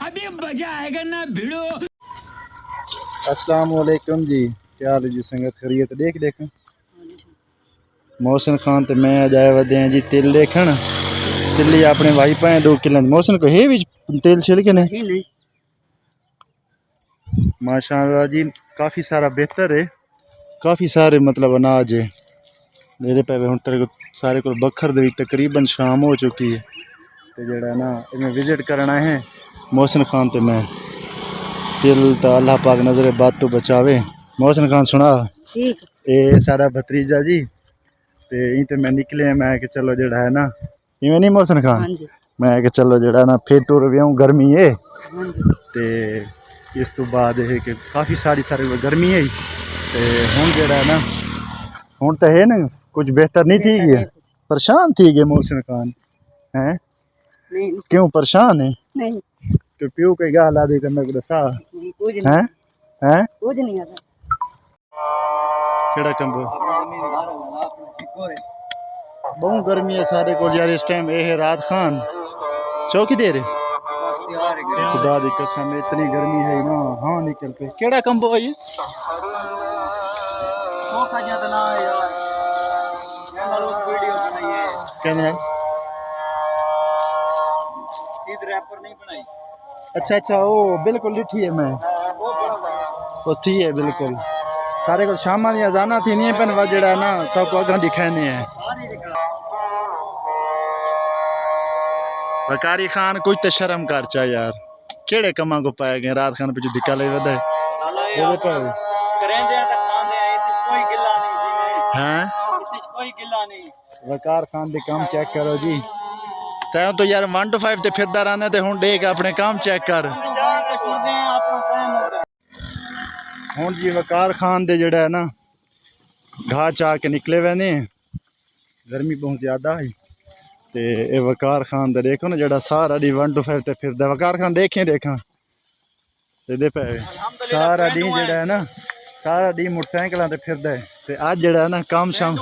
अभी मजा आएगा ना भिड़ो। अस्सलाम वालेकुम जी, क्या हाल है जी संगत खरीत देख देख मोहसिन खान ते मैं अज आए वदे हैं जी तिल देखन। तिल्ली अपने भाई भाई 2 किलो मोहसिन को है भी तेल छिल के नहीं माशाल्लाह जी, काफ़ी सारा बेहतर है, काफ़ी सारे मतलब अनाज है मेरे पे हूँ तेरे को सारे को बखर दे तकरीबन शाम हो चुकी है तो जड़ा ना इन्हें विजिट करना है मोहसिन खान तो मैं तिल तो अल्लाह पाक नजर बात तो बचावे। मोहसिन खान सुना ये सारा भतीजा जी ते यहीं ते मैं निकले मैं कि चलो जड़ा है ना इवें नहीं मोहसिन खान मैं कि चलो जड़ा ना फिर टुर व्याऊं गर्मी है ते इस तो बाद है कि काफ़ी सारी गर्मी है ते हुण जड़ा है ना हुण तो है ना कुछ बेहतर नहीं थी गया परेशान थी गए मोहसिन खान हैं क्यों परेशान है नहीं कि प्यू के गाल आदि करने को दसा हैं हैं कुछ नहीं आता केड़ा कंबो बहुत गर्मी है सारे को यार इस टाइम ये है रात खान चौकी दे रहे खुदा दी कसम इतनी गर्मी है ना हाँ निकल के केड़ा कंबो है ये कहने अच्छा अच्छा वो बिल्कुल लिठी है मैं वो थी है बिल्कुल सारे को शाम दी अजाना थी नहीं पन वह जड़ा ना तो अगर दिखाने है वकारी खान कुछ तो शर्म कर चा यार केड़े कमा को पाए गए रात खान पे जो धिक्का ले वदे वकार खान दे काम चेक करो जी तैं तो यार 1 to 5 ते फिरदा रहना ते हुण देख अपने काम चेक कर हुण जी वकार खान दे जड़ा है ना घाह चा के निकले हुए ने गर्मी बहुत ज़्यादा है ते ये वकार खान दे देखो ना जड़ा सारा डी 1 to 5 ते फिरदा वकार खान देखा ते पे सारा डी जड़ा है ना सारा डी मोटरसाइकिल ते फिरदा है ते आज जड़ा है ना काम शाम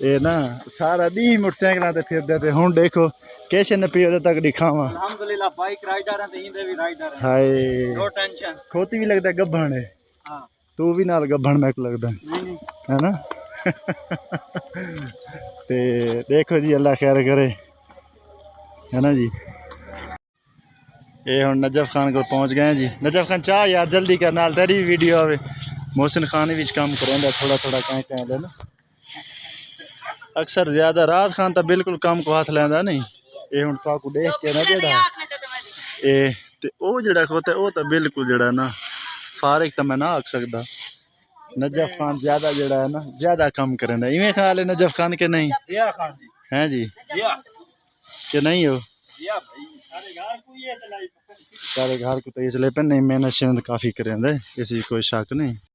ये ना सारा दी मोटरसाइकिल ते फिरदा ते हुण देखो कैसे न पियो तक दिखावा अल्हम्दुलिल्लाह बाइक राइडर हैं ते इंदे भी राइडर हैं हाय नो टेंशन खोती भी लगता गब्भण है हां तू भी नाल गब्भण मैं को लगदा नहीं है ना ते देखो जी अल्लाह खैर करे है ना जी ये हुण नजफ खान को पहुंच गए जी। नजफ खान चाह यार जल्दी कर नाल तेरी वीडियो आवे मोहसिन खान भी काम करेंदा थोड़ा थोड़ा कहीं ना अक्सर ज्यादा रात खान तो बिल्कुल काम को हाथ लेंदा नहीं ये हुण को देख के ना जड़ा ए ते ओ जड़ा खोता ओ तो बिल्कुल जड़ा ना फारिग तो मैं ना आख सकदा नजफ खान ज्यादा जड़ा है ना ज्यादा काम करेंदा इवें ख्याल है नजफ खान के नहीं जिया खान जी हैं जी कि नहीं हो जिया भाई सारे घर को ये चलाई सारे घर को तो ये चले पे नहीं मेहनत शेहनत काफ़ी करेंदे इसी कोई शक नहीं।